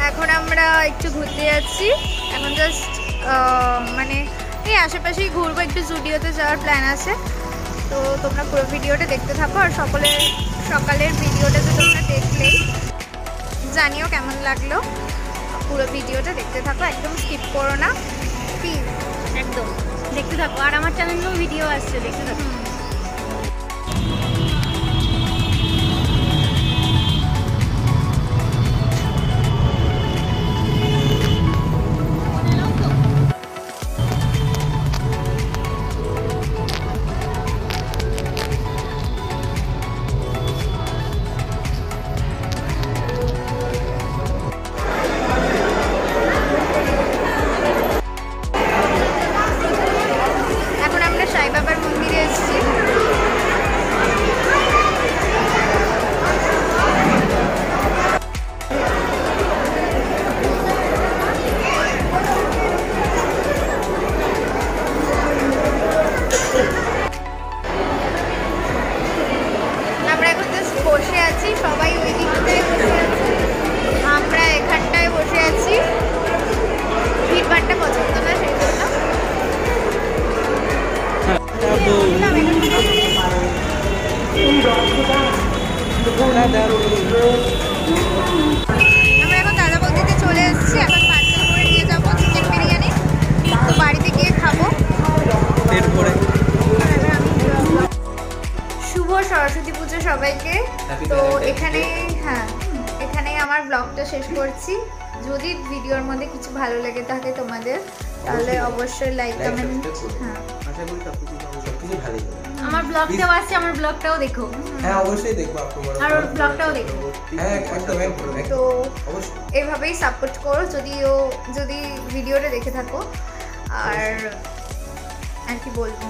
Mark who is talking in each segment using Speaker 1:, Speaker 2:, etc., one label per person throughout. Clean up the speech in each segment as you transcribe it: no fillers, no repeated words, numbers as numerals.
Speaker 1: এখন আমরা একটু ঘুরতে যাচ্ছি। এখন জাস্ট মানে এই আশেপাশেই ঘুরবো, একটু স্টুডিওতে যাওয়ার প্ল্যান আছে। তো তোমরা পুরো ভিডিওটা দেখতে থাকো, আর সকালের ভিডিওটা তো তোমরা দেখলেই, জানিও কেমন লাগলো। পুরো ভিডিওটা দেখতে থাকো, একদম স্কিপ করো না প্লিজ,
Speaker 2: একদম দেখতে থাকো। আর আমার চ্যানেলেও ভিডিও আসছে, দেখতে থাকো।
Speaker 1: সবাই ওই দিকটায় বসে আছে, আমরা এখানটায় বসে আছি। ভিড়ভাড়টা পছন্দ না, সেই জন্য আমরা এখন দাদা বৌদিতে চলে এসেছি। এখন পার্সেল করে নিয়ে যাবো চিকেন বিরিয়ানি, তো বাড়িতে গিয়ে খাবো পেট ভরে। শুভ সরস্বতী পুজো সবাইকে। তো এখানেই এখানেই আমার ব্লগটা শেষ করছি। যদি ভিডিওর মধ্যে কিছু ভালো লেগে থাকে তোমাদের, তাহলে অবশ্যই লাইক কমেন্ট।
Speaker 2: আমার ব্লগটাও আছে, আমার ব্লগটাও দেখো।
Speaker 3: হ্যাঁ অবশ্যই দেখবো,
Speaker 2: আর ওর ব্লগটাও দেখো।
Speaker 3: হ্যাঁ একদম।
Speaker 1: তো এভাবেই সাপোর্ট করো যদি ভিডিওটা দেখে থাকো। আর কি বলবো,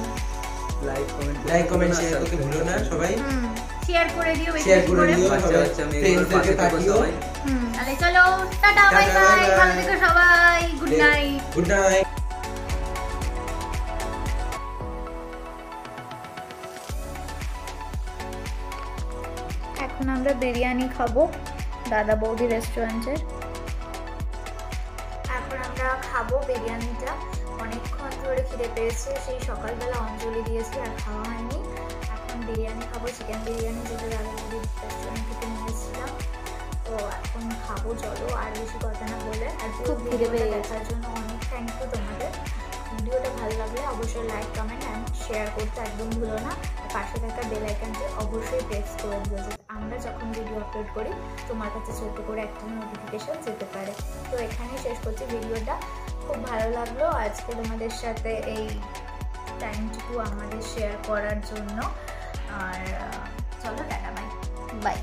Speaker 3: লাইক কমেন্ট শেয়ার করতে ভুলো না সবাই।
Speaker 2: শেয়ার করে দিও,
Speaker 3: শেয়ার করে দিও ফ্রেন্ডসদেরকে পাঠিও।
Speaker 2: তাহলে চলো, টাটা বাই বাই, ভালো থেকো সবাই, গুড নাইট।
Speaker 3: Good night.
Speaker 1: এখন আমরা বিরিয়ানি খাবো দাদা বৌদি রেস্টুরেন্টের। এখন আমরা খাবো বিরিয়ানিটা। অনেকক্ষণ ধরে খিদে পেয়েছে, সেই সকালবেলা অঞ্জলি দিয়েছি আর খাওয়া হয়নি। এখন বিরিয়ানি খাবো, চিকেন বিরিয়ানি, যেটা দাদা বৌদি রেস্টুরেন্ট থেকে নিয়েছিলাম। তো এখন খাবো, চলো আর বেশি কথা না বলে। আর খুব ভিডিওটা দেখার জন্য অনেক থ্যাংক ইউ তোমাদের। ভিডিওটা ভালো লাগলে অবশ্যই লাইক কমেন্ট অ্যান্ড শেয়ার করতে একদম ভুলো না। আর পাশে থাকা বেল আইকনটি অবশ্যই প্রেস করে দিও, যাতে আমরা যখন ভিডিও আপলোড করি তোমার কাছে ছোট্ট করে একটা নোটিফিকেশন যেতে পারে। তো এখানেই শেষ করছি ভিডিওটা। খুব ভালো লাগলো আজকে তোমাদের সাথে এই টাইমটুকু আমাদের শেয়ার করার জন্য। আর চলো টাটা বাই বাই।